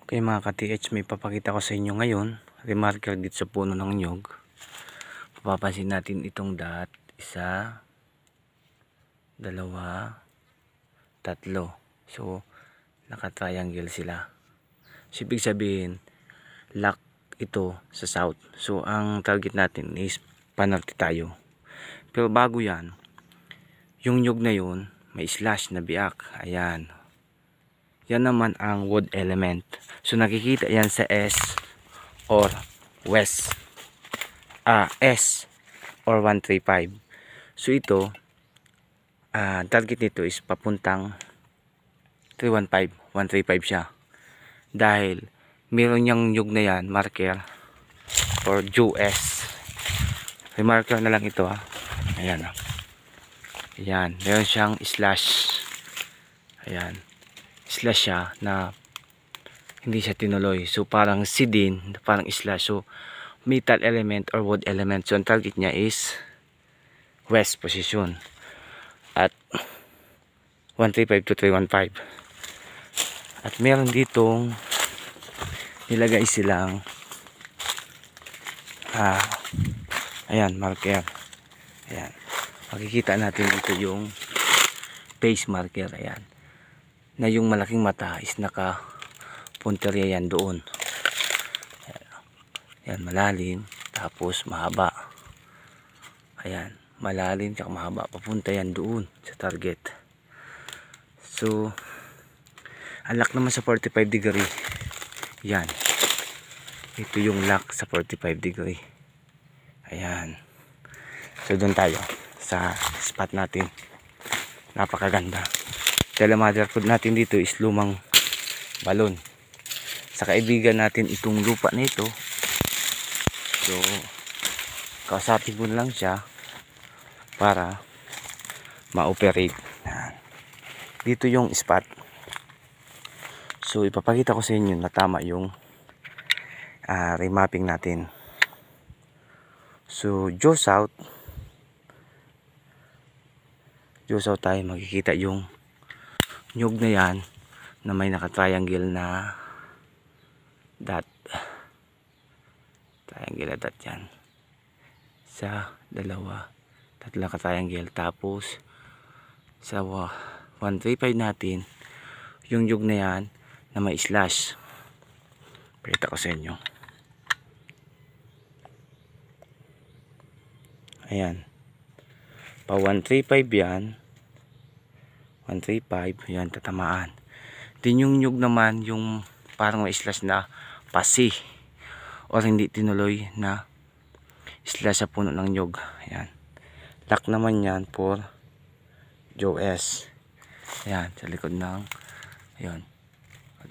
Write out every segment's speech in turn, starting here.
Okay mga ka-TH, may papakita ko sa inyo ngayon. Remarker dito sa puno ng nyog. Papapansin natin itong dot. 1, 2, 3. So, naka-triangle sila. So, ibig sabihin, lock ito sa south. So, ang target natin is panarty tayo. Pero bago yan, yung nyog na yun, may slash na biak. Ayan. Yan naman ang wood element. So nakikita yan sa S or west. S or 135. So ito, target nito is papuntang 315. 135 siya. Dahil meron niyang nyug na yan, marker or US. Remarker na lang ito ha. Ayan ha. Ayan. Meron siyang slash. Ayan. Slash siya na hindi siya tinuloy. So parang C din, parang slash. So metal element or wood element. So ang target niya is west position at 135 to 315. At meron ditong nilagay silang ayan, marker. Ayan. Makikita natin dito yung face marker. Ayan. Na yung malaking mata is naka punteriya yan doon. Ayan, malalim tapos mahaba. Ayan, malalim tsaka mahaba, papunta yan doon sa target. So ang lock naman sa 45 degree. Yan, ito yung lock sa 45 degree. Ayan. So doon tayo sa spot natin. Napakaganda. Dahil mother food natin dito is lumang balon. Sa kaibigan natin itong lupa na ito. So kausapin mo lang siya para ma-operate. Dito yung spot. So ipapakita ko sa inyo na tama yung remapping natin. So due south tayo, makikita yung nyug na yan na may naka-triangle na dot. Triangle na dot yan. Sa 2, 3 ka-triangle. Tapos sa 135 natin, yung nyug na yan na may slash. Pakita ko sa inyo. Ayan. Pa 135 yan. 135, yan, tatamaan. Din yung nyug naman, yung parang may slash na pasi or hindi tinuloy na slash sa puno ng nyug. Ayan. Lock naman yan for JOS. Ayan, sa likod ng ayan.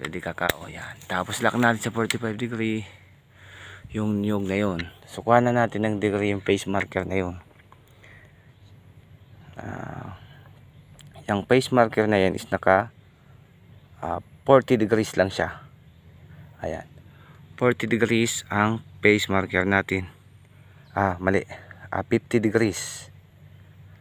Pwede kakao. Ayan. Tapos lock natin sa 45 degree yung nyug na yun. So kuha na natin ng degree yung face marker na yun. Yung face marker na yan is naka 40 degrees lang siya. Ayan. 40 degrees ang face marker natin. Mali. 50 degrees.